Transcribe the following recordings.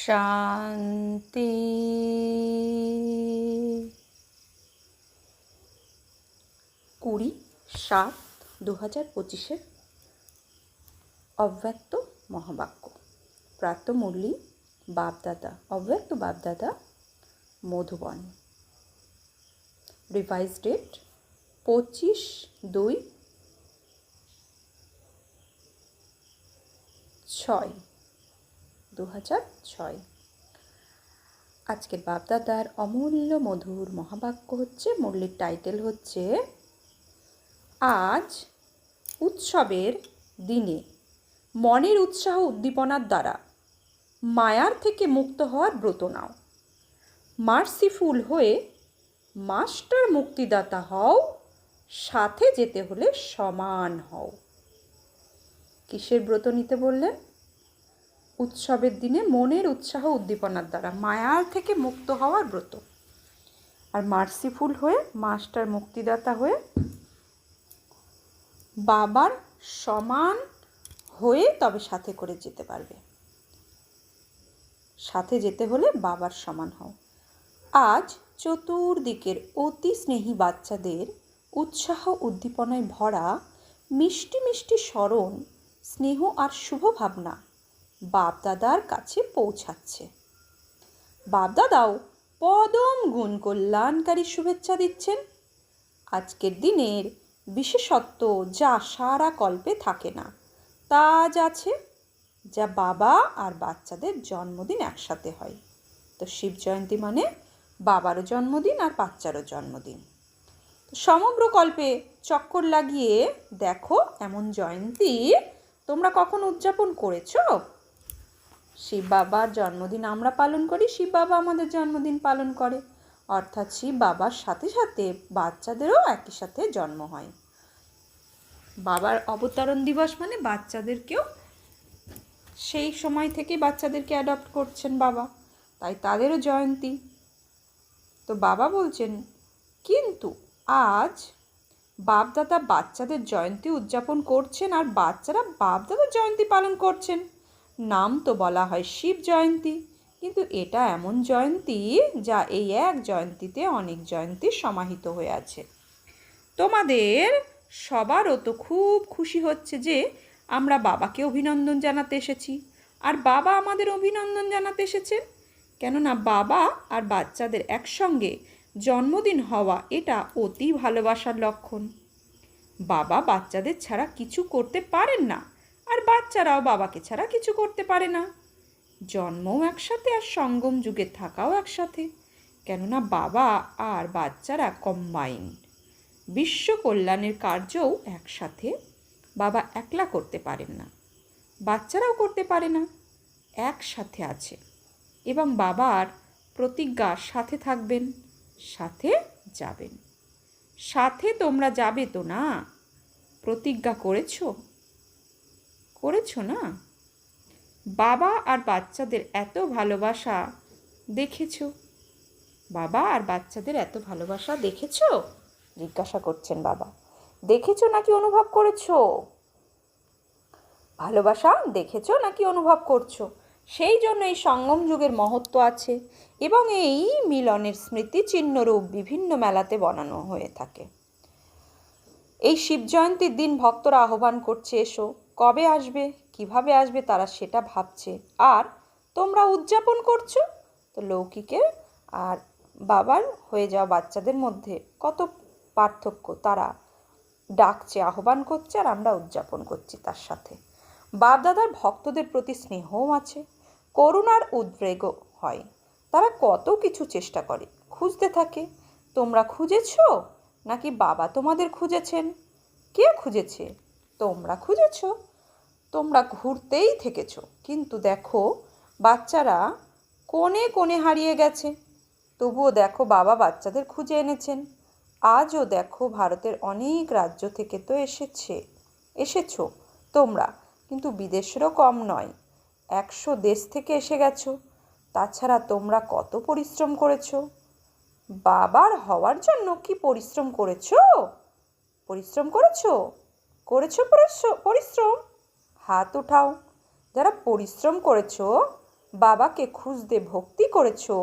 শান্তি। 20/7/2025 অব্যক্ত মহাবাক্য। প্রাত মুরলী বাপদাদা, অব্যক্ত বাপদাদা, মধুবন। Revise date 25/2/2006। আজকের বাপদাদার অমূল্য মধুর মহাবাক্য হচ্ছে, মুরলীর টাইটেল হচ্ছে আজ উৎসবের দিনে মনের উৎসাহ উদ্দীপনার দ্বারা মায়ার থেকে মুক্ত হওয়ার ব্রত নাও। মার্সিফুল হয়ে মাস্টার মুক্তিদাতা হও, সাথে যেতে হলে সমান হও। কিসের ব্রত নিতে বললেন? উৎসবের দিনে মনের উৎসাহ উদ্দীপনার দ্বারা মায়ার থেকে মুক্ত হওয়ার ব্রত। আর মার্সিফুল হয়ে মাস্টার মুক্তিদাতা হয়ে বাবার সমান হয়ে তবে সাথে করে যেতে পারবে। সাথে যেতে হলে বাবার সমান হও। আজ চতুর্দিকের অতি স্নেহী বাচ্চাদের উৎসাহ উদ্দীপনায় ভরা মিষ্টি মিষ্টি স্মরণ, স্নেহ আর শুভ ভাবনা বাপদাদার কাছে পৌঁছাচ্ছে। বাপদাদাও পদম গুণ কল্যাণকারী শুভেচ্ছা দিচ্ছেন। আজকের দিনের বিশেষত্ব যা সারা কল্পে থাকে না, তা আজ আছে, যা বাবা আর বাচ্চাদের জন্মদিন একসাথে হয়। তো শিব জয়ন্তী মানে বাবারও জন্মদিন আর বাচ্চারও জন্মদিন। সমগ্র কল্পে চক্কর লাগিয়ে দেখো এমন জয়ন্তী তোমরা কখন উদযাপন করেছো? শিব বাবার জন্মদিন আমরা পালন করি, শিব বাবা আমাদের জন্মদিন পালন করে, অর্থাৎ শিব বাবার সাথে সাথে বাচ্চাদেরও একই সাথে জন্ম হয়। বাবার অবতরণ দিবস মানে বাচ্চাদেরকেও সেই সময় থেকে বাচ্চাদেরকে অ্যাডপ্ট করছেন বাবা, তাই তাদেরও জয়ন্তী। তো বাবা বলছেন, কিন্তু আজ বাপদাদা বাচ্চাদের জয়ন্তী উদযাপন করছেন আর বাচ্চারা বাপদাদার জয়ন্তী পালন করছেন। নাম তো বলা হয় শিব জয়ন্তী, কিন্তু এটা এমন জয়ন্তী যা এই এক জয়ন্তীতে অনেক জয়ন্তী সমাহিত হয়ে আছে। তোমাদের সবারও তো খুব খুশি হচ্ছে যে আমরা বাবাকে অভিনন্দন জানাতে এসেছি, আর বাবা আমাদের অভিনন্দন জানাতে এসেছেন। কেননা বাবা আর বাচ্চাদের একসঙ্গে জন্মদিন হওয়া এটা অতি ভালোবাসার লক্ষণ। বাবা বাচ্চাদের ছাড়া কিছু করতে পারেন না, আর বাচ্চারাও বাবাকে ছাড়া কিছু করতে পারে না। জন্মও একসাথে আর সঙ্গম যুগে থাকাও একসাথে, কেননা বাবা আর বাচ্চারা কম্বাইন্ড। বিশ্ব কল্যাণের কার্যও একসাথে বাবা একলা করতে পারেন না, বাচ্চারাও করতে পারে না, একসাথে আছে। এবং বাবার প্রতিজ্ঞা সাথে থাকবেন, সাথে যাবেন। সাথে তোমরা যাবে তো না? প্রতিজ্ঞা করেছো না? বাবা আর বাচ্চাদের এত ভালোবাসা দেখেছো? বাবা আর বাচ্চাদের এত ভালোবাসা দেখেছো? জিজ্ঞাসা করছেন বাবা। দেখেছো নাকি অনুভব করেছো? ভালোবাসা দেখেছো নাকি অনুভব করছো? সেই জন্য এই সঙ্গম যুগের মহত্ব আছে এবং এই মিলনের স্মৃতি চিহ্নরূপ বিভিন্ন মেলাতে বানানো হয়ে থাকে। এই শিব জয়ন্তীর দিন ভক্তরা আহ্বান করছে, এসো। কবে আসবে, কিভাবে আসবে তারা সেটা ভাবছে, আর তোমরা উদযাপন করছো। তো লৌকিকের আর বাবার হয়ে যাওয়া বাচ্চাদের মধ্যে কত পার্থক্য, তারা ডাকছে, আহ্বান করছে, আর আমরা উদযাপন করছি তার সাথে। বাপদাদার ভক্তদের প্রতি স্নেহও আছে, করুণার উদ্বেগও হয়। তারা কত কিছু চেষ্টা করে, খুঁজতে থাকে। তোমরা খুঁজেছো নাকি বাবা তোমাদের খুঁজেছেন? কে খুঁজেছে? তোমরা খুঁজেছো। তোমরা ঘুরতেই থেকেছো, কিন্তু দেখো বাচ্চারা কোণে কোণে হারিয়ে গেছে। তবুও দেখো বাবা বাচ্চাদের খুঁজে এনেছেন। আজও দেখো ভারতের অনেক রাজ্য থেকে তো এসেছো তোমরা, কিন্তু বিদেশেরও কম নয়, 100 দেশ থেকে এসে গেছো। তাছাড়া তোমরা কত পরিশ্রম করেছো। বাবার হওয়ার জন্য কি পরিশ্রম করেছো? পরিশ্রম করেছো? পরিশ্রম? হাত উঠাও। যারা পরিশ্রম করেছো বাবাকে খুঁজতে ভক্তি করেছো,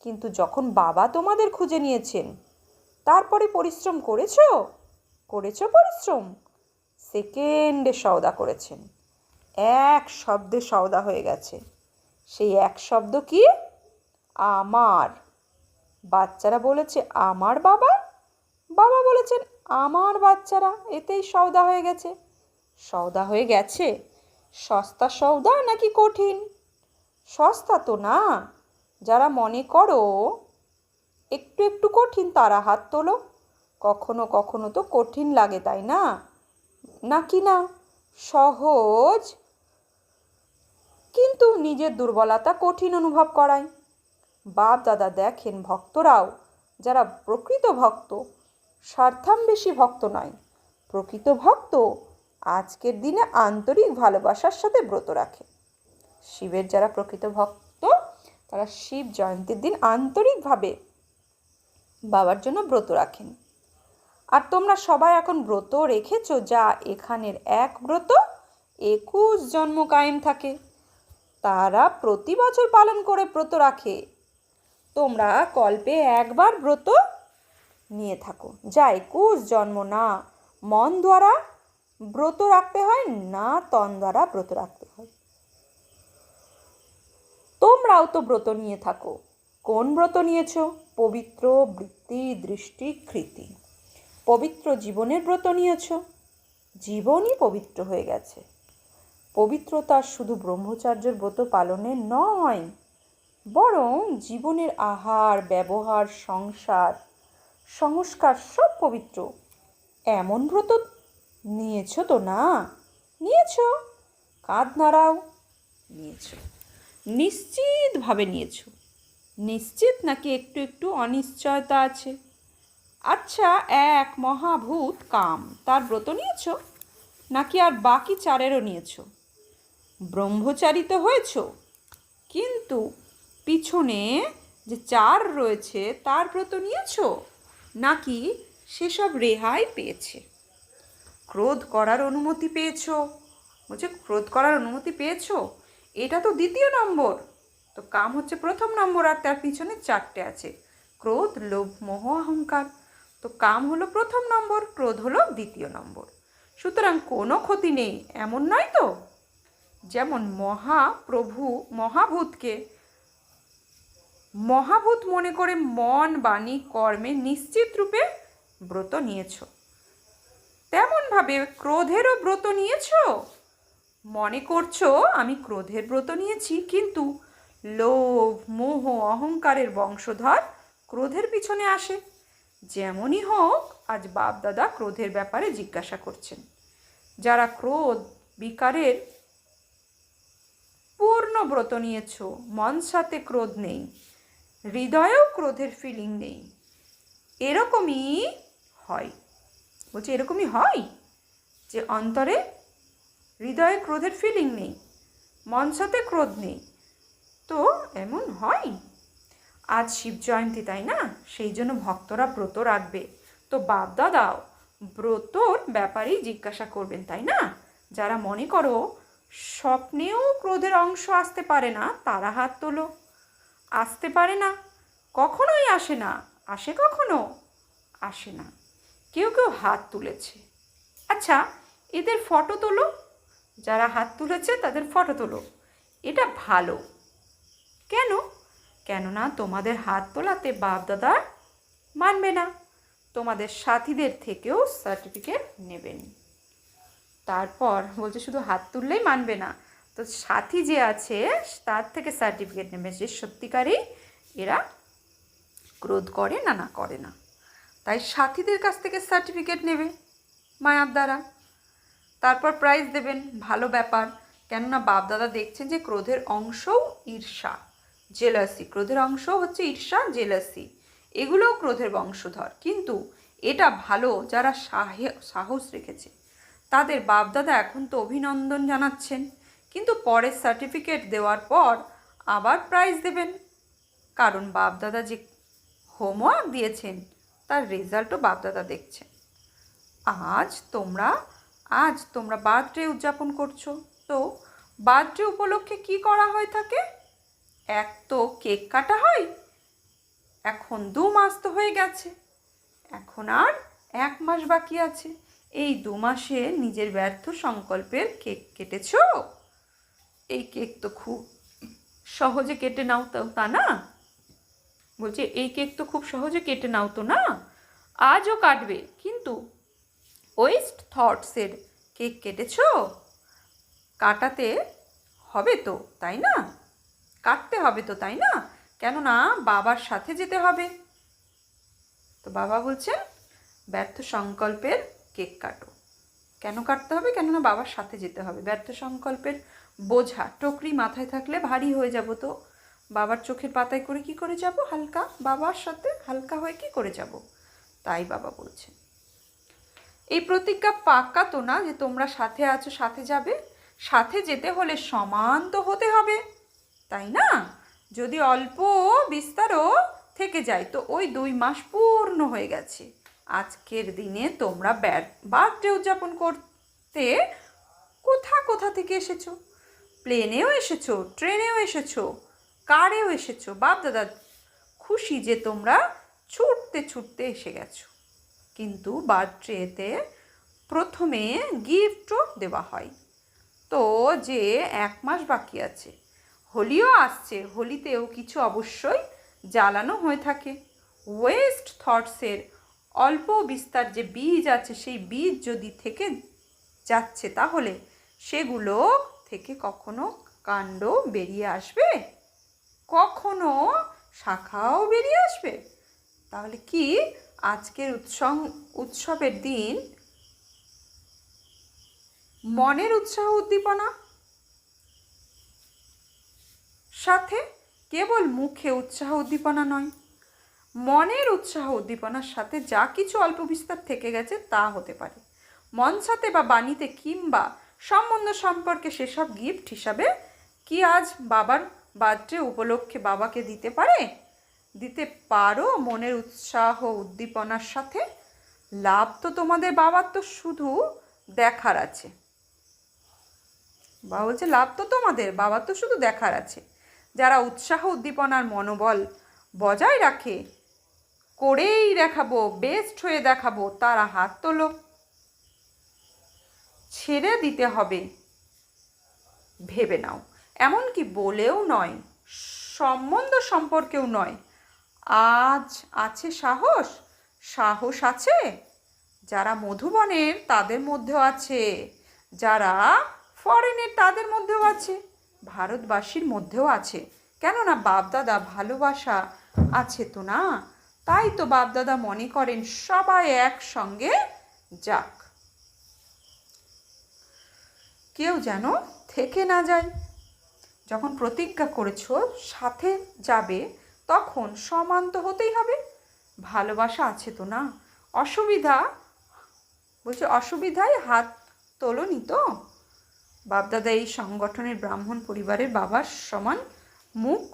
কিন্তু যখন বাবা তোমাদের খুঁজে নিয়েছেন তারপরে পরিশ্রম করেছো? করেছো পরিশ্রম? সেকেন্ডে সওদা করেছেন, এক শব্দে সওদা হয়ে গেছে। সেই এক শব্দ কি? আমার। বাচ্চারা বলেছে আমার বাবা, বাবা বলেছেন আমার বাচ্চারা, এতেই সওদা হয়ে গেছে। সওদা হয়ে গেছে। সস্তা সওদা নাকি কঠিন? সস্তা তো না। যারা মনে করো একটু একটু কঠিন তারা হাত তোলো। কখনো কখনো তো কঠিন লাগে, তাই না? নাকি না সহজ কিন্তু নিজের দুর্বলতা কঠিন অনুভব করায়? বাপ দাদা দেখেন ভক্তরাও, যারা প্রকৃত ভক্ত, স্বার্থান্বেষী ভক্ত নয়, প্রকৃত ভক্ত আজকের দিনে আন্তরিক ভালোবাসার সাথে ব্রত রাখে। শিবের যারা প্রকৃত ভক্ত তারা শিব জয়ন্তীর দিন আন্তরিকভাবে বাবার জন্য ব্রত রাখেন। আর তোমরা সবাই এখন ব্রত রেখেছো, যা এখানের এক ব্রত 21 জন্ম কায়েম থাকে। তারা প্রতি বছর পালন করে ব্রত রাখে। তোমরা কল্পে একবার ব্রত নিয়ে থাকো, যা 21 জন্ম। না মন দ্বারা ব্রত রাখতে হয়, না তন দ্বারা ব্রত রাখতে হয়। তোমরাও তো ব্রত নিয়ে থাকো। কোন ব্রত নিয়েছো? পবিত্র বৃত্তি দৃষ্টি কৃতি, পবিত্র জীবনের ব্রত নিয়েছো। জীবনই পবিত্র হয়ে গেছে। পবিত্রতা শুধু ব্রহ্মচার্যের ব্রত পালনে নয়, বরং জীবনের আহার ব্যবহার সংসার সংস্কার সব পবিত্র। এমন ব্রত নিয়েছো তো না? নিয়েছো? কাঁধ নাড়াও। নিয়েছো, নিশ্চিতভাবে নিয়েছো। নিশ্চিত নাকি একটু একটু অনিশ্চয়তা আছে? আচ্ছা, এক মহাভূত কাম, তার ব্রত নিয়েছো নাকি আর বাকি চারেরও নিয়েছো? ব্রহ্মচারী তো হয়েছো, কিন্তু পিছনে যে চার রয়েছে তার ব্রত নিয়েছো নাকি সেসব রেহাই পেয়েছে? ক্রোধ করার অনুমতি পেয়েছো? বলছে ক্রোধ করার অনুমতি পেয়েছো, এটা তো দ্বিতীয় নম্বর। তো কাম হচ্ছে প্রথম নম্বর, আর তার পিছনে চারটে আছে, ক্রোধ লোভ মোহ অহংকার। তো কাম হলো প্রথম নম্বর, ক্রোধ হলো দ্বিতীয় নম্বর। সুতরাং কোনো ক্ষতি নেই এমন নয় তো? যেমন মহাভূতকে মহাভূত মনে করে মন বাণী কর্মে নিশ্চিত রূপে ব্রত নিয়েছ, তেমনভাবে ক্রোধেরও ব্রত নিয়েছ। মনে করছো আমি ক্রোধের ব্রত নিয়েছি, কিন্তু লোভ মোহ অহংকারের বংশধর ক্রোধের পিছনে আসে। যেমনই হোক, আজ বাপ দাদা ক্রোধের ব্যাপারে জিজ্ঞাসা করছেন। যারা ক্রোধ বিকারের পূর্ণ ব্রত নিয়েছ, মন সাথে ক্রোধ নেই, হৃদয়েও ক্রোধের ফিলিং নেই, এরকমই হয়। বলছে এরকমই হয় যে অন্তরে হৃদয়ে ক্রোধের ফিলিং নেই, মন সাথে ক্রোধ নেই, তো এমন হয়। আজ শিব জয়ন্তী, তাই না? সেই জন্য ভক্তরা ব্রত রাখবে। তো বাপ দাদাও ব্রতর ব্যাপারেই জিজ্ঞাসা করবেন, তাই না? যারা মনে করো স্বপ্নেও ক্রোধের অংশ আসতে পারে না তারা হাত তোলো। আসতে পারে না, কখনোই আসে না। আসে কখনো? আসে না। কেউ কেউ হাত তুলেছে। আচ্ছা, এদের ফটো তোলো। যারা হাত তুলেছে তাদের ফটো তোলো। এটা ভালো। কেন? কেননা তোমাদের হাত তোলাতে বাপ দাদা মানবে না, তোমাদের সাথীদের থেকেও সার্টিফিকেট নেবেন। তারপর বলছে শুধু হাত তুললেই মানবে না, তো সাথী যে আছে তার থেকে সার্টিফিকেট নেবে যে সত্যিকারেই এরা ক্রোধ করে না না করে না। তাই সাথীদের কাছ থেকে সার্টিফিকেট নেবে মায়ার দ্বারা, তারপর প্রাইজ দেবেন। ভালো ব্যাপার, কেননা বাপদাদা দেখছেন যে ক্রোধের অংশও ঈর্ষা জেলাসি, ক্রোধের অংশ হচ্ছে ঈর্ষা জেলাসি, এগুলোও ক্রোধের বংশধর। কিন্তু এটা ভালো, যারা সাহস রেখেছে তাদের বাপদাদা এখন তো অভিনন্দন জানাচ্ছেন, কিন্তু পরে সার্টিফিকেট দেওয়ার পর আবার প্রাইজ দেবেন, কারণ বাপদাদা যে হোমওয়ার্ক দিয়েছেন তার রেজাল্টও বাপদাদা দেখছেন। আজ তোমরা বার্থডে উদযাপন করছো, তো বার্থডে উপলক্ষে কি করা হয়ে থাকে? এক তো কেক কাটা হয়, এখন 2 মাস তো হয়ে গেছে, এখন আর 1 মাস বাকি আছে। এই 2 মাসে নিজের ব্যর্থ সংকল্পের কেক কেটেছো? এই কেক তো খুব সহজে কেটে নাও তো, তা না? বলছে এই কেক তো খুব সহজে কেটে নাও তো না? আজও কাটবে, কিন্তু ওয়েস্ট থটসের কেক কেটেছো? কাটাতে হবে তো, তাই না? কাটতে হবে তো, তাই না? কেননা বাবার সাথে যেতে হবে। তো বাবা বলছেন ব্যর্থ সংকল্পের কেক কাটো। কেন কাটতে হবে? কেননা বাবার সাথে যেতে হবে। ব্যর্থ সংকল্পের বোঝা টকরি মাথায় থাকলে ভারী হয়ে যাব, তো বাবার চোখের পাতায় করে কি করে যাব? হালকা, বাবার সাথে হালকা হয়ে কি করে যাব? তাই বাবা বলছেন এই প্রতিজ্ঞা পাক্কা তো না যে তোমরা সাথে আছো, সাথে যাবে। সাথে যেতে হলে সমান তো হতে হবে, তাই না? যদি অল্প বিস্তারও থেকে যায় তো ওই 2 মাস পূর্ণ হয়ে গেছে। আজকের দিনে তোমরা বার্থডে উদযাপন করতে কোথা কোথা থেকে এসেছো? প্লেনেও এসেছো, ট্রেনেও এসেছো, কারেও এসেছো। বাপ দাদা খুশি যে তোমরা ছুটতে ছুটতে এসে গেছো। কিন্তু বার্থডেতে প্রথমে গিফটও দেওয়া হয়। তো যে 1 মাস বাকি আছে, হোলিও আসছে, হোলিতেও কিছু অবশ্যই জ্বালানো হয়ে থাকে। ওয়েস্ট থটসের অল্প বিস্তার যে বীজ আছে, সেই বীজ যদি থেকে যাচ্ছে তাহলে সেগুলো থেকে কখনো কাণ্ড বেরিয়ে আসবে, কখনো শাখাও বেরিয়ে আসবে। তাহলে কি আজকের উৎসবের দিন মনের উৎসাহ উদ্দীপনা সাথে, কেবল মুখে উৎসাহ উদ্দীপনা নয়, মনের উৎসাহ উদ্দীপনার সাথে যা কিছু অল্প বিস্তার থেকে গেছে তা হতে পারে মনসাতে বা বাণীতে, কিংবা সম্বন্ধ সম্পর্কে সেসব গিফট হিসাবে কি আজ বাবার বার্থডে উপলক্ষে বাবাকে দিতে পারো মনের উৎসাহ উদ্দীপনার সাথে। লাভ তো তোমাদের বাবার তো শুধু দেখার আছে। বাবা বলছে লাভ তো তোমাদের বাবার তো শুধু দেখার আছে। যারা উৎসাহ উদ্দীপনার মনোবল বজায় রাখে, করেই দেখাবো, বেস্ট হয়ে দেখাবো, তারা হাত তোলো। ছেড়ে দিতে হবে ভেবে নাও, এমনকি বলেও নয়, সম্বন্ধ সম্পর্কেও নয়। আজ আছে সাহস, সাহস আছে যারা মধুবনের তাদের মধ্যেও আছে, যারা ফরেনের তাদের মধ্যেও আছে, ভারতবাসীর মধ্যেও আছে। কেননা বাপদাদা ভালোবাসা আছে তো না? তাই তো বাপদাদা মনে করেন সবাই একসঙ্গে যাক, কেউ যেন থেকে না যায়। যখন প্রতিজ্ঞা করেছো সাথে যাবে, তখন সমান তো হতেই হবে। ভালোবাসা আছে তো না? অসুবিধায় হাত তোলনি তো? বাপদাদা এই সংগঠনের ব্রাহ্মণ পরিবারের বাবার সমান মুখ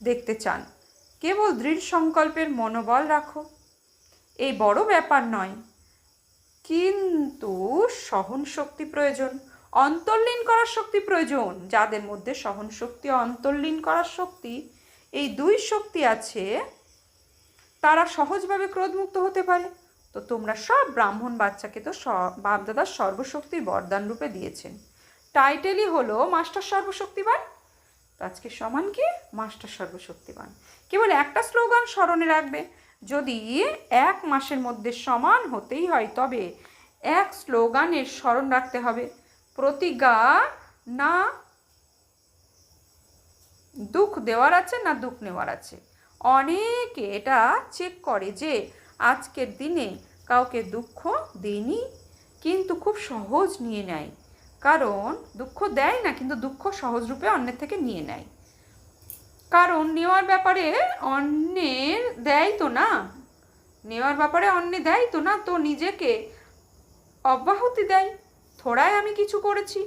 দেখতে চান। কেবল দৃঢ় সংকল্পের মনোবল রাখো, এই বড় ব্যাপার নয়। কিন্তু সহন শক্তি প্রয়োজন, অন্তর্লীন করার শক্তি প্রয়োজন। যাদের মধ্যে সহন শক্তি ও অন্তর্লীন করার শক্তি, এই 2 শক্তি আছে, তারা সহজভাবে ক্রোধমুক্ত হতে পারে। তো তোমরা সব ব্রাহ্মণ বাচ্চাকে তো বাপদাদার সর্বশক্তির বরদান রূপে দিয়েছেন। টাইটেলই হলো মাস্টার সর্বশক্তিবান। তো আজকে সমান কি? মাস্টার সর্বশক্তিবান। কেবল একটা স্লোগান স্মরণে রাখবে, যদি 1 মাসের মধ্যে সমান হতেই হয় তবে এক স্লোগানের স্মরণ রাখতে হবে, প্রতিজ্ঞা না দুঃখ দেওয়ার আছে না দুঃখ নেওয়ার আছে। অনেকে এটা চেক করে যে আজকের দিনে কাউকে দুঃখ দেয়নি, কিন্তু খুব সহজ নিয়ে নেয়। কারণ দুঃখ দেয় না, কিন্তু দুঃখ সহজ রূপে অন্যের থেকে নিয়ে নেয়। কারণ নেওয়ার ব্যাপারে অন্যের দেয় তো না, নেওয়ার ব্যাপারে অন্য দেয় তো না, তো নিজেকে অব্যাহতি দেয়। থোড়াই আমি কিছু করেছি,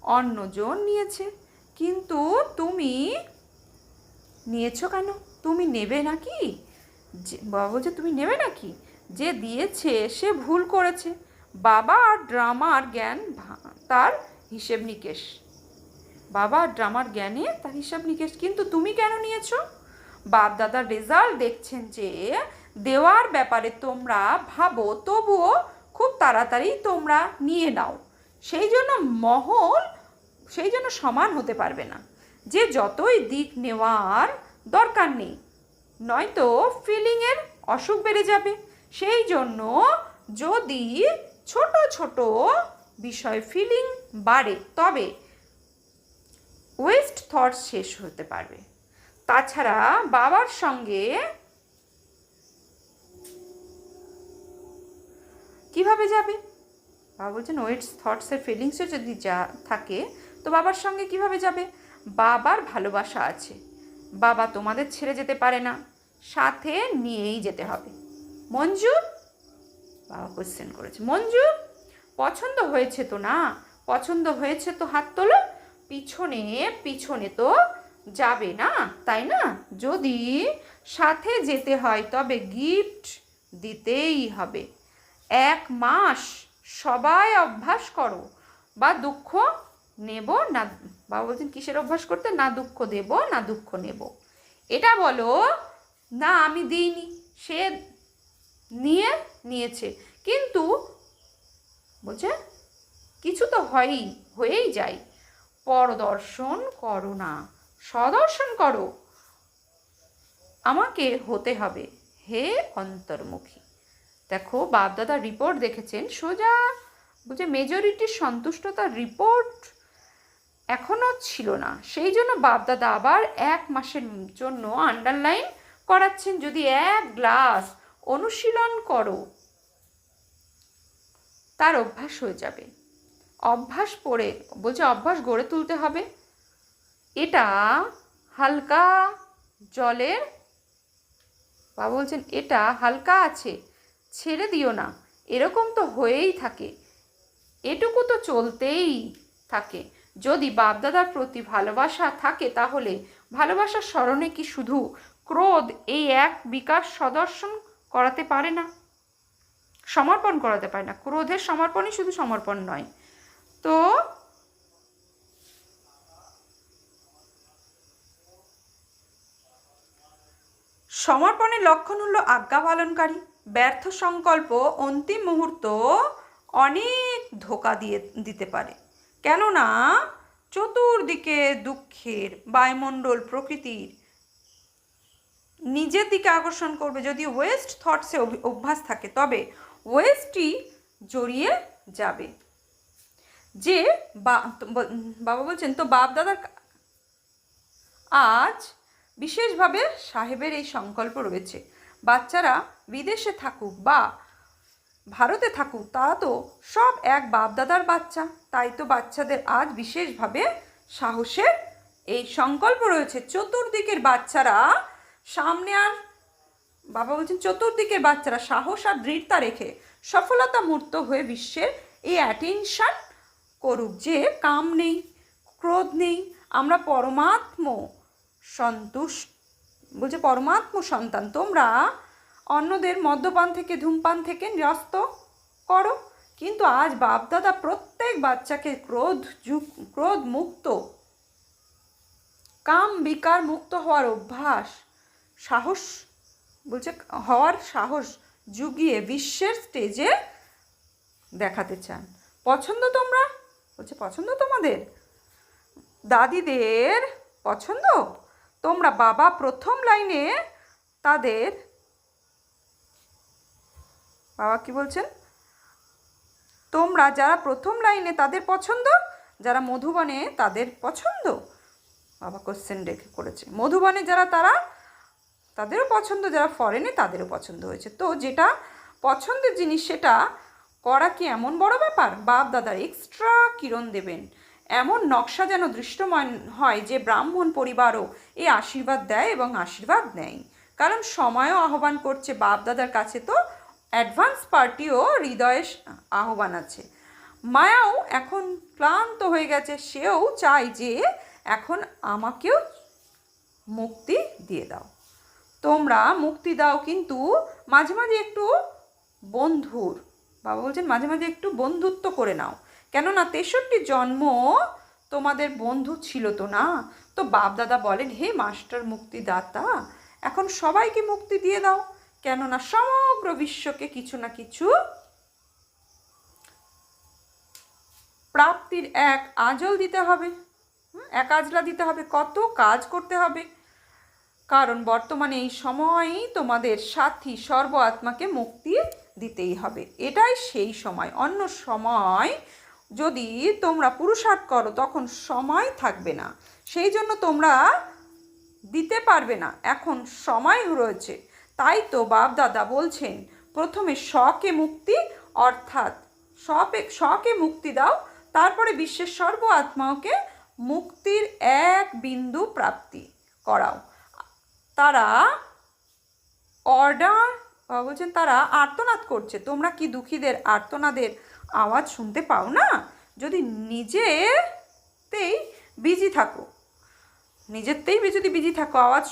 অন্যজন নিয়েছে, কিন্তু তুমি নিয়েছো কেন? তুমি নেবে নাকি? বাবা বলছে তুমি নেবে নাকি? যে দিয়েছে সে ভুল করেছে। বাবা আর ড্রামার জ্ঞান তার হিসেব নিকেশ। বাবা ড্রামার জ্ঞানে তার হিসাব নিকেশ, কিন্তু তুমি কেন নিয়েছো? বাপ দাদার রেজাল্ট দেখছেন যে দেওয়ার ব্যাপারে তোমরা ভাবো, তবুও খুব তাড়াতাড়ি তোমরা নিয়ে নাও, সেই জন্য মহল সেই জন্য সমান হতে পারবে না, যে যতই দিক নেওয়ার দরকার নেই, নয়তো ফিলিংয়ের অসুখ বেড়ে যাবে। সেই জন্য যদি ছোট ছোট বিষয় ফিলিং বাড়ে তবে ওয়েস্ট থটস শেষ হতে পারবে। তাছাড়া বাবার সঙ্গে কিভাবে যাবে? বাবা বলছেন ওয়েস্ট থটসের ফিলিংসও যদি যা থাকে তো বাবার সঙ্গে কিভাবে যাবে? বাবার ভালোবাসা আছে, বাবা তোমাদের ছেড়ে যেতে পারে না, সাথে নিয়েই যেতে হবে। মঞ্জুর? বাবা কোশ্চেন করেছে। মঞ্জুর, পছন্দ হয়েছে তো? না পছন্দ হয়েছে তো হাত তোলো। পিছনে পিছনে তো যাবে না, তাই না? যদি সাথে যেতে হয় তবে গিফট দিতেই হবে। 1 মাস সবাই অভ্যাস করো, বা দুঃখ নেব না। বাবা বলছেন কিসের অভ্যাস করতে? না দুঃখ দেব না দুঃখ নেব। এটা বলো না আমি দিইনি, সে নিয়েছে, কিন্তু বলছে কিছু তো হয়েই যায়। পরদর্শন করো না, সদর্শন করো। আমাকে হতে হবে হে অন্তর্মুখী। দেখো বাপদাদা রিপোর্ট দেখেছেন, সোজা বুঝে মেজরিটির সন্তুষ্টতার রিপোর্ট এখনও ছিল না, সেই জন্য বাপদাদা আবার 1 মাসের জন্য আন্ডারলাইন করাচ্ছেন। যদি 1 গ্লাস অনুশীলন করো তার অভ্যাস হয়ে যাবে। অভ্যাস পড়ে বলছে অভ্যাস গড়ে তুলতে হবে। এটা হালকা জলের, বাবা বলছেন এটা হালকা আছে, ছেড়ে দিও না, এরকম তো হয়েই থাকে, এটুকু তো চলতেই থাকে। যদি বাপদাদার প্রতি ভালোবাসা থাকে তাহলে ভালোবাসার স্মরণে কি শুধু ক্রোধ এই এক বিকাশ সদর্শন করাতে পারে না, সমর্পণ করাতে পারে না। ক্রোধের সমর্পণই শুধু সমর্পণ নয়। তো সমর্পণের লক্ষণ হলো আজ্ঞা পালনকারী। ব্যর্থ সংকল্প অন্তিম মুহূর্ত অনেক ধোঁকা দিতে পারে, কেননা চতুর্দিকে দুঃখের বায়ুমণ্ডল প্রকৃতির নিজের দিকে আকর্ষণ করবে। যদি ওয়েস্ট থটসে অভ্যাস থাকে তবে ওয়েস্টই জড়িয়ে যাবে। যে বাবা বলছেন তো বাপ দাদার আজ বিশেষভাবে সাহেবের এই সংকল্প রয়েছে, বাচ্চারা বিদেশে থাকুক বা ভারতে থাকুক তারা তো সব এক বাপদাদার বাচ্চা, তাই তো বাচ্চাদের আজ বিশেষভাবে সাহসের এই সংকল্প রয়েছে। চতুর্দিকের বাচ্চারা সামনে আর বাবা বলছেন চতুর্দিকের বাচ্চারা সাহস আর দৃঢ়তা রেখে সফলতা মূর্ত হয়ে বিশ্বের এই অ্যাটেনশন করুক যে কাম নেই, ক্রোধ নেই, আমরা পরমাত্ম সন্তান। তোমরা অন্যদের মদ্যপান থেকে ধূমপান থেকে নিরস্ত করো, কিন্তু আজ বাপদাদা প্রত্যেক বাচ্চাকে ক্রোধ মুক্ত, কাম বিকার মুক্ত হওয়ার অভ্যাস, সাহস জুগিয়ে বিশ্বের স্টেজে দেখাতে চান। পছন্দ তোমরা? বলছে পছন্দ তোমাদের? দাদিদের পছন্দ? তোমরা বাবা প্রথম লাইনে তাদের, বাবা কি বলছেন? তোমরা যারা প্রথম লাইনে তাদের পছন্দ, যারা মধুবনে তাদের পছন্দ। বাবা কোশ্চেন করেছে। মধুবনে যারা তারা তাদেরও পছন্দ, যারা ফরেনে তাদেরও পছন্দ হয়েছে। তো যেটা পছন্দের জিনিস সেটা করা কি এমন বড় ব্যাপার? বাপ দাদার এক্সট্রা কিরণ দেবেন, এমন নকশা যেন দৃষ্টমান হয় যে ব্রাহ্মণ পরিবারও এই আশীর্বাদ দেয় এবং আশীর্বাদ নেয়। কারণ সময়ও আহ্বান করছে, বাপ দাদার কাছে তো অ্যাডভান্স পার্টিও হৃদয়ে আহ্বান আছে। মায়াও এখন ক্লান্ত হয়ে গেছে, সেও চায় যে এখন আমাকেও মুক্তি দিয়ে দাও। তোমরা মুক্তি দাও, কিন্তু মাঝে মাঝে একটু বাবা বলছেন মাঝে মাঝে একটু বন্ধুত্ব করে নাও, কেননা 63 জন্ম তোমাদের বন্ধু ছিল তো না? তো বাপ দাদা বলেন, হে মাস্টার মুক্তিদাতা, এখন সবাইকে মুক্তি দিয়ে দাও, কেননা সমগ্র বিশ্বকে কিছু না কিছু প্রাপ্তির এক আজল দিতে হবে, এক আজলা দিতে হবে, কত কাজ করতে হবে, কারণ বর্তমানে এই সময়ই তোমাদের সাথী সর্ব আত্মাকে মুক্তি দিতেই হবে। এটাই সেই সময়। অন্য সময় যদি তোমরা পুরুষার্থ করো তখন সময় থাকবে না, সেই জন্য তোমরা দিতে পারবে না। এখন সময় রয়েছে, তাই তো বাপ দাদা বলছেন প্রথমে স্বকে মুক্তি, অর্থাৎ স্বকে মুক্তি দাও, তারপরে বিশ্বের সর্ব আত্মাকে মুক্তির এক বিন্দু প্রাপ্তি করাও। তারা অর্ডার বলছেন, তারা আর্তনাদ করছে। তোমরা কি দুঃখীদের আর্তনাদের আওয়াজ শুনতে পাও না? যদি নিজেতেই বিজি থাকো, যদি বিজি থাকো, আওয়াজ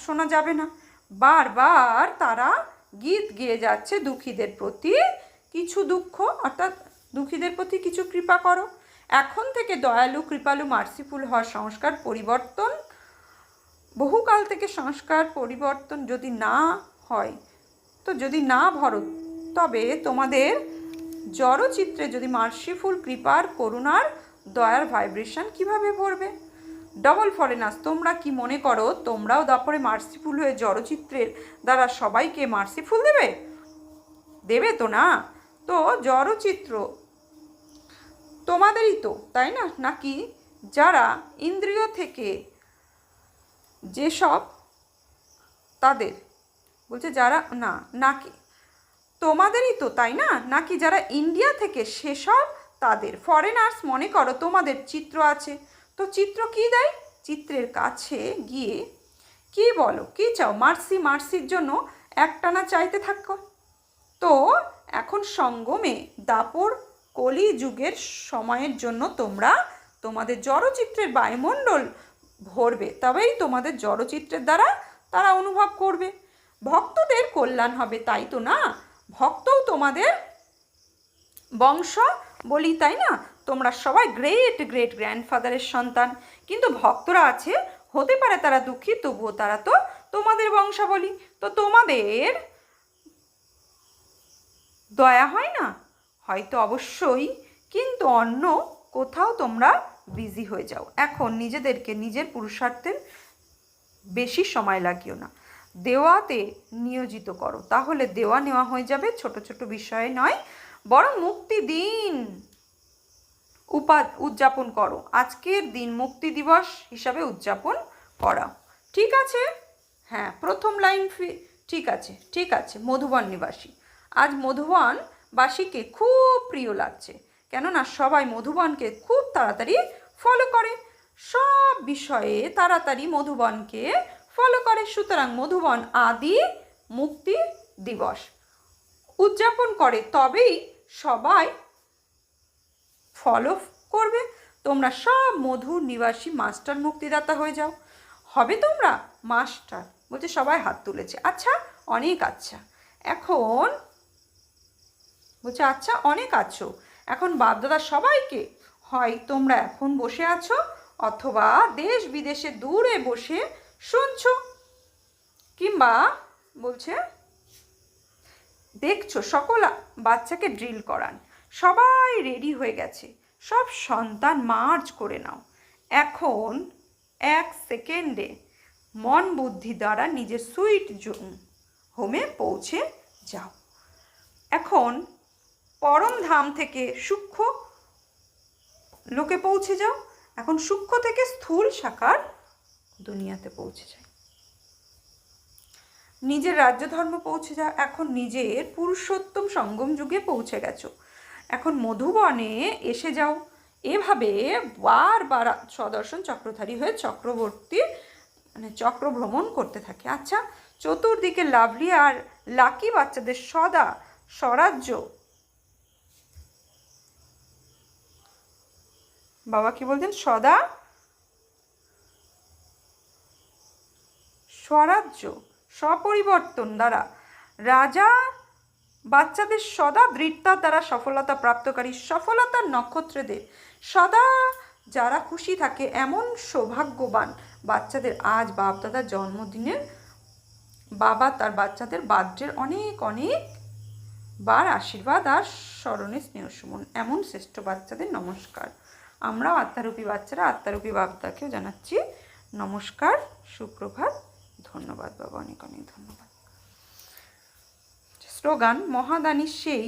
শোনা যাবে না। বারবার তারা গীত গেয়ে যাচ্ছে দুঃখীদের প্রতি কিছু দুঃখ, অর্থাৎ দুঃখীদের প্রতি কিছু কৃপা করো। এখন থেকে দয়ালু, কৃপালু, মার্সিফুল হওয়ার সংস্কার পরিবর্তন, বহুকাল থেকে সংস্কার পরিবর্তন যদি না হয়, তো যদি না ভরো, তবে তোমাদের জড়চিত্রে যদি মার্সিফুল, কৃপার, করুণার, দয়ার ভাইব্রেশন কিভাবে ভরবে? ডবল ফরেনার্স, তোমরা কি মনে করো তোমরাও তারপরে মার্সিফুল হয়ে জড়চিত্রের দ্বারা সবাইকে মার্সিফুল দেবে তো না? তো জড়চিত্র তোমাদেরই তো, তাই না? নাকি যারা ইন্দ্রিয় থেকে যেসব তাদের বলছে, যারা না, নাকি তোমাদেরই তো, তাই না? নাকি যারা ইন্ডিয়া থেকে সেসব তাদের? ফরেনার্স মনে করো তোমাদের চিত্র আছে, তো চিত্র কি দেয়? চিত্রের কাছে গিয়ে কি বলো, কি চাও? মার্সির জন্য একটানা চাইতে থাকো। তো এখন সঙ্গমে দাপর কলি যুগের সময়ের জন্য তোমরা তোমাদের জড়চিত্রের বায়ুমণ্ডল ভরবে, তবেই তোমাদের জড়চিত্রের দ্বারা তারা অনুভব করবে। ভক্তদের কল্যাণ হবে, তাই তো না? ভক্তও তোমাদের বংশ বলি, তাই না? তোমরা সবাই গ্রেট গ্রেট গ্র্যান্ডফাদারের সন্তান, কিন্তু ভক্তরা আছে, হতে পারে তারা দুঃখী, তবুও তারা তো তোমাদের বংশাবলী। তো তোমাদের দয়া হয় না? হয়তো অবশ্যই, কিন্তু অন্য কোথাও তোমরা বিজি হয়ে যাও। এখন নিজেদেরকে নিজের পুরুষার্থের বেশি সময় লাগিও না, দেওয়াতে নিয়োজিত করো, তাহলে দেওয়া নেওয়া হয়ে যাবে। ছোট ছোট বিষয়ে নয়, বরং মুক্তি দিন উদযাপন করো। আজকের দিন মুক্তি দিবস হিসাবে উদযাপন করা, ঠিক আছে? হ্যাঁ, প্রথম লাইন ঠিক আছে, ঠিক আছে। মধুবন নিবাসী, আজ মধুবনবাসীকে খুব প্রিয় লাগছে, কেননা সবাই মধুবনকে খুব তাড়াতাড়ি ফলো করে, সব বিষয়ে তাড়াতাড়ি মধুবনকে ফলো করে। সুতরাং মধুবন আদি মুক্তি দিবস উদযাপন করে, তবেই সবাই ফলো করবে। তোমরা সব মধুর নিবাসী মাস্টার মুক্তিদাতা হয়ে যাও। হবে তোমরা মাস্টার? বলছে, সবাই হাত তুলেছে। আচ্ছা, অনেক আচ্ছা। এখন বলছে, আচ্ছা, অনেক আছো। এখন বাপদাদা সবাইকে, হয় তোমরা এখন বসে আছো, অথবা দেশ বিদেশে দূরে বসে শুনছো, কিংবা বলছে দেখছো, সকল বাচ্চাকে ড্রিল করান। সবাই রেডি হয়ে গেছে, সব সন্তান মার্চ করে নাও। এখন 1 সেকেন্ডে মন বুদ্ধি দ্বারা নিজের সুইট হোমে পৌঁছে যাও। এখন পরম ধাম থেকে সূক্ষ্ম লোকে পৌঁছে যাও। এখন সূক্ষ্ম থেকে স্থূল সাকার দুনিয়াতে পৌঁছে যায়। নিজের রাজ্য ধর্ম পৌঁছে যাও। এখন নিজের পুরুষোত্তম সঙ্গম যুগে পৌঁছে গেছো। এখন মধুবনে এসে যাও। এভাবে বারবার সদর্শন চক্রধারী হয়ে চক্রবর্তী চক্র ভ্রমণ করতে থাকে। আচ্ছা, চতুর্দিকে লাভলি আর লাকি বাচ্চাদের সদা স্বরাজ্য, বাবা কি বলছেন, সদা স্বরাজ্য স্বপরিবর্তন দ্বারা রাজা বাচ্চাদের সদা দৃঢ়তার দ্বারা সফলতা প্রাপ্তকারী সফলতার নক্ষত্রদের সদা যারা খুশি থাকে এমন সৌভাগ্যবান বাচ্চাদের আজ বাপদাদার জন্মদিনের বাবা তার বাচ্চাদের বার্থডের অনেক অনেক বার আশীর্বাদ আর স্মরণে স্নেহ সুমন। এমন শ্রেষ্ঠ বাচ্চাদের নমস্কার। আমরাও আত্মারূপী বাচ্চারা আত্মারূপী বাপদাকেও জানাচ্ছি নমস্কার, সুপ্রভাত, ধন্যবাদ বাবা, অনেক অনেক ধন্যবাদ। স্লোগান মহাদানী সেই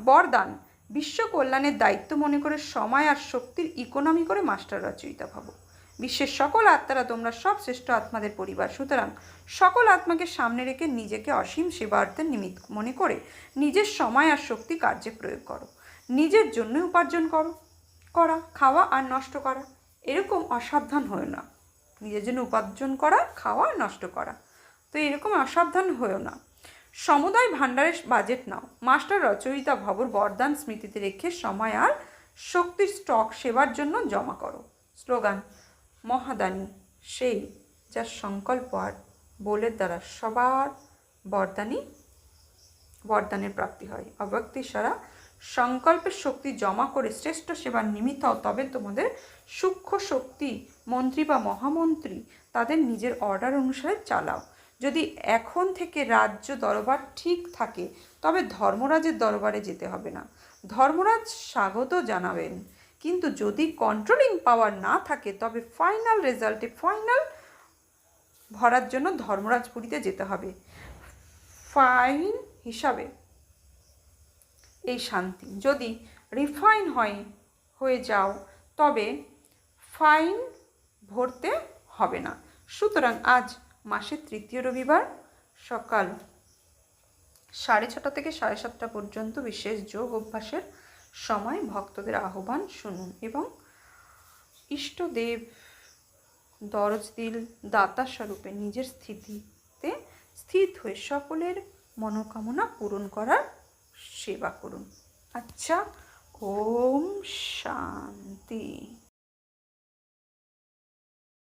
বরদান বিশ্ব কল্যাণের দায়িত্ব মনে করে সময় আর শক্তির ইকোনমি করে মাস্টার রচয়িতা ভাবো। বিশ্বের সকল আত্মারা তোমরা সব শ্রেষ্ঠ আত্মাদের পরিবার, সুতরাং সকল আত্মাকে সামনে রেখে নিজেকে অসীম সেবার্থের নিমিত্ত মনে করে নিজের সময় আর শক্তি কার্যে প্রয়োগ করো। নিজের জন্য উপার্জন করা, খাওয়া আর নষ্ট করা, এরকম অসাবধান হয়েও না। নিজের জন্য উপার্জন করা, খাওয়া আর নষ্ট করা, তো এরকম অসাবধান হয়েও না। সমুদায় ভাণ্ডারের বাজেট নাও, মাস্টার রচয়িতা ভবর বরদান স্মৃতিতে রেখে সময় আর শক্তির স্টক সেবার জন্য জমা করো। স্লোগান মহাদানী সেই যার সংকল্প আর বলের দ্বারা সবার বরদানের প্রাপ্তি হয়। অব্যক্তি সারা সংকল্পের শক্তি জমা করে শ্রেষ্ঠ সেবার নিমিত্ত হও, তবে তোমাদের সূক্ষ্ম শক্তি মন্ত্রী বা মহামন্ত্রী তাদের নিজের অর্ডার অনুসারে চালাও। যদি এখন থেকে রাজ্য দরবার ঠিক থাকে তবে ধর্মরাজের দরবারে যেতে হবে না, ধর্মরাজ স্বাগত জানাবেন। কিন্তু যদি কন্ট্রোলিং পাওয়ার না থাকে তবে ফাইনাল রেজাল্টে ফাইনাল ভরার জন্য ধর্মরাজপুরীতে যেতে হবে। ফাইন হিসাবে এই শান্তি। যদি রিফাইন হয়ে যাও তবে ফাইন ভরতে হবে না। সুতরাং আজ মাসের তৃতীয় রবিবার সকাল 6:30 থেকে 7:30 পর্যন্ত বিশেষ যোগ অভ্যাসের সময় ভক্তদের আহ্বান শুনুন এবং ইষ্টদেব দরজদিল দাতা স্বরূপে নিজের স্থিতিতে স্থিত হয়ে সকলের মনোকামনা পূরণ করার সেবা করুন। আচ্ছা, ওম শান্তি।